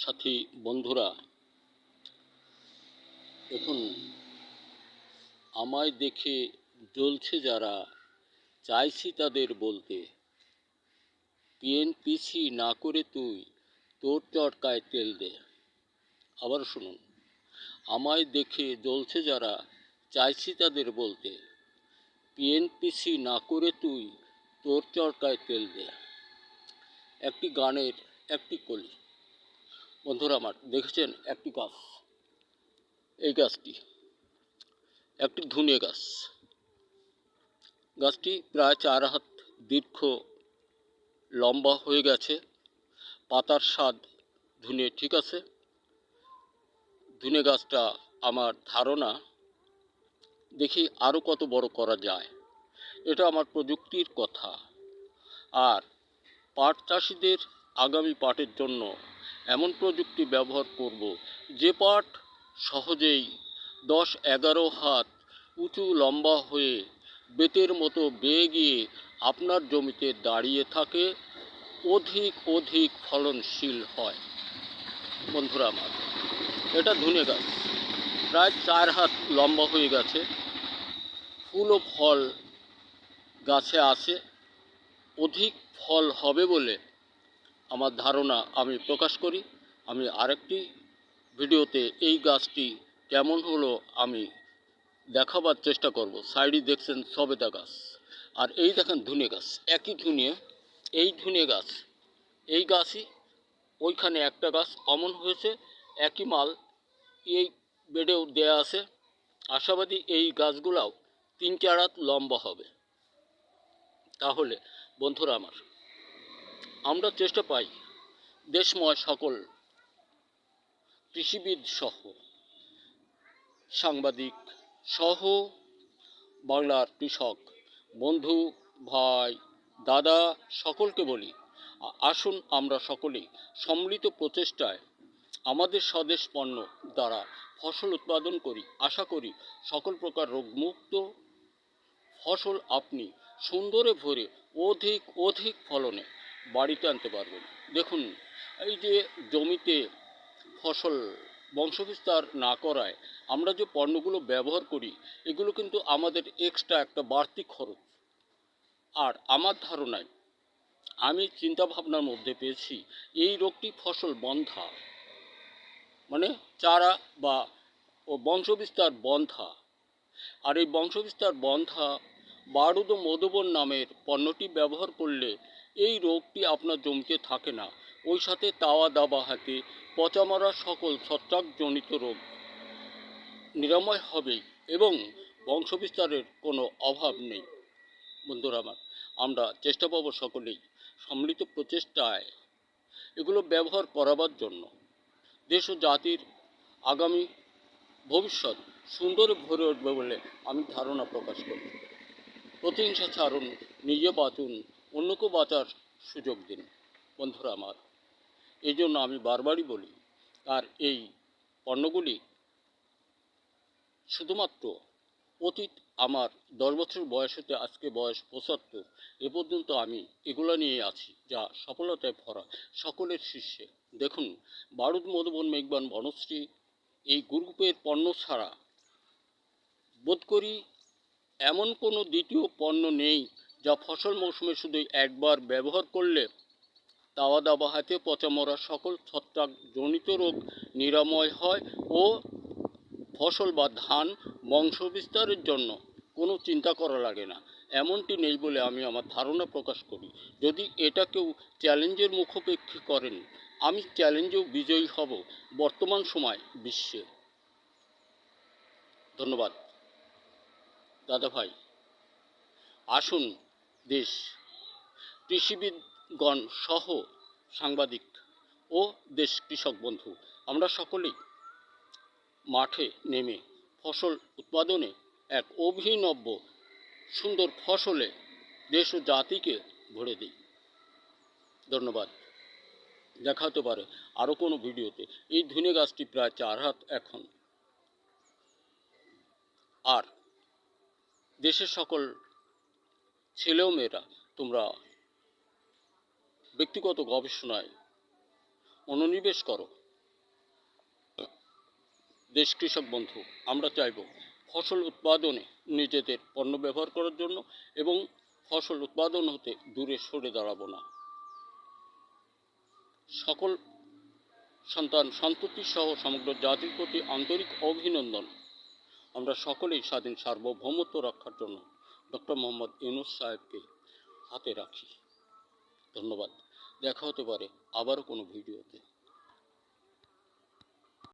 সাথী বন্ধুরা, দেখুন, আমায় দেখে জ্বলছে যারা, চাইছি তাদের বলতে, পিএনপিসি না করে তুই তোর চরকায় তেল দে। আবার শুনুন, আমায় দেখে জ্বলছে যারা, চাইছি তাদের বলতে, পিএনপিসি না করে তুই তোর চরকায় তেল দে। একটি গানের একটি কলি। বন্ধুরা আমার, দেখেছেন একটি গাছ, এই গাছটি একটি ধুনে গাছ। গাছটি প্রায় 4 হাত দীর্ঘ, লম্বা হয়ে গেছে। পাতার স্বাদ ধুনে, ঠিক আছে। ধুনে গাছটা আমার ধারণা, দেখি আরও কত বড় করা যায়। এটা আমার প্রযুক্তির কথা। আর পাট চাষিদের আগামী পাটের জন্য এমন প্রযুক্তি ব্যবহার করব, যে পাট সহজেই 10-11 হাত উঁচু লম্বা হয়ে বেতের মতো বেয়ে গিয়ে আপনার জমিতে দাঁড়িয়ে থাকে, অধিক অধিক ফলনশীল হয়। বন্ধুরা আমার, এটা ধুনে গাছ, প্রায় 4 হাত লম্বা হয়ে গেছে। ফুল ও ফল গাছে আছে, অধিক ফল হবে বলে আমার ধারণা আমি প্রকাশ করি। আমি আরেকটি ভিডিওতে এই গাছটি কেমন হলো আমি দেখাবার চেষ্টা করব। সাইডে দেখছেন সবেদা গাছ, আর এই দেখেন ধুনে গাছ, একই ধুনে, এই ধুনে গাছ, এই গাছই ওইখানে একটা গাছ অমন হয়েছে, একই মাল এই বেডেও দেয়া আছে। আশাবাদী এই গাছগুলাও 3-4 হাত লম্বা হবে। তাহলে বন্ধুরা আমার, আমরা চেষ্টা পাই দেশময় সকল কৃষিবিদ সহ, সাংবাদিক সহ, বাংলার কৃষক বন্ধু, ভাই, দাদা সকলকে বলি, আসুন আমরা সকলেই সম্মিলিত প্রচেষ্টায় আমাদের স্বদেশ পণ্য দ্বারা ফসল উৎপাদন করি। আশা করি সকল প্রকার রোগমুক্ত ফসল আপনি সুন্দরে ভরে অধিক অধিক ফলনে বাড়িতে আনতে পারবেন। দেখুন, এই যে জমিতে ফসল বংশবিস্তার না করায় আমরা যে পণ্যগুলো ব্যবহার করি, এগুলো কিন্তু আমাদের এক্সট্রা একটা বাড়তি খরচ। আর আমার ধারণায়, আমি চিন্তাভাবনার মধ্যে পেয়েছি, এই রোগটি ফসল বন্ধা, মানে চারা বা বংশবিস্তার বন্ধা। আর এই বংশবিস্তার বন্ধা বারুদ মধুবন নামের পণ্যটি ব্যবহার করলে এই রোগটি আপনার জমিতে থাকে না। ওই সাথে তাওয়া দাবা হাতে পচামরা সকল ছত্রাকজনিত রোগ নিরাময় হবেই, এবং বংশবিস্তারের কোনো অভাব নেই। বন্ধুরা আমার, আমরা চেষ্টা পাবো সকলেই সম্মিলিত প্রচেষ্টায় এগুলো ব্যবহার করাবার জন্য। দেশ ও জাতির আগামী ভবিষ্যৎ সুন্দরে ভরে উঠবে বলে আমি ধারণা প্রকাশ করি। প্রতিহিংসা ছাড়ুন, নিজে বাঁচুন, অন্যকে বাঁচার সুযোগ দিন। বন্ধুরা আমার, এই জন্য আমি বারবারই বলি, আর এই পণ্যগুলি শুধুমাত্র অতীত, আমার 10 বছর বয়স হতে আজকে বয়স 75, এ পর্যন্ত আমি এগুলো নিয়ে আছি, যা সফলতায় ভরা, সকলের শীর্ষে। দেখুন, বারুদ মধুবন মেঘবান বনশ্রী এই গ্রুপের পণ্য ছাড়া বোধ করি এমন কোনো দ্বিতীয় পণ্য নেই, যা ফসল মৌসুমে শুধু একবার ব্যবহার করলে তাওয়া দাবা হাতে পচামরা সকল ছত্রাকজনিত রোগ নিরাময় হয় ও ফসল বা ধান বংশবিস্তারের জন্য কোনো চিন্তা করা লাগে না। এমনটি নেই বলে আমি আমার ধারণা প্রকাশ করি। যদি এটা কেউ চ্যালেঞ্জের মুখোপেক্ষী করেন, আমি চ্যালেঞ্জেও বিজয়ী হব বর্তমান সময় বিশ্বে। ধন্যবাদ দাদা ভাই। আসুন দেশ কৃষিবিদগণ সহ সাংবাদিক ও দেশ কৃষক বন্ধু, আমরা সকলেই মাঠে নেমে ফসল উৎপাদনে এক অভিনব সুন্দর ফসলে দেশ ও জাতিকে ভরে দিই। ধন্যবাদ। দেখা হতে পারে আরও কোনো ভিডিওতে। এই ধুনে গাছটি প্রায় 4 হাত এখন। আর দেশের সকল ছেলে ও মেয়েরা, তোমরা ব্যক্তিগত গবেষণায় মনোনিবেশ করো। দেশ কৃষক বন্ধু, আমরা চাইব ফসল উৎপাদনে নিজেদের পণ্য ব্যবহার করার জন্য এবং ফসল উৎপাদন হতে দূরে সরে দাঁড়াবো না। সকল সন্তান সন্ততি সহ সমগ্র জাতির প্রতি আন্তরিক অভিনন্দন। আমরা সকলেই স্বাধীন সার্বভৌমত্ব রক্ষার জন্য ডক্টর মোহাম্মদ ইউনূস সাহেবকে হাতে রাখি। ধন্যবাদ। দেখা হতে পারে আবারও কোনো ভিডিওতে।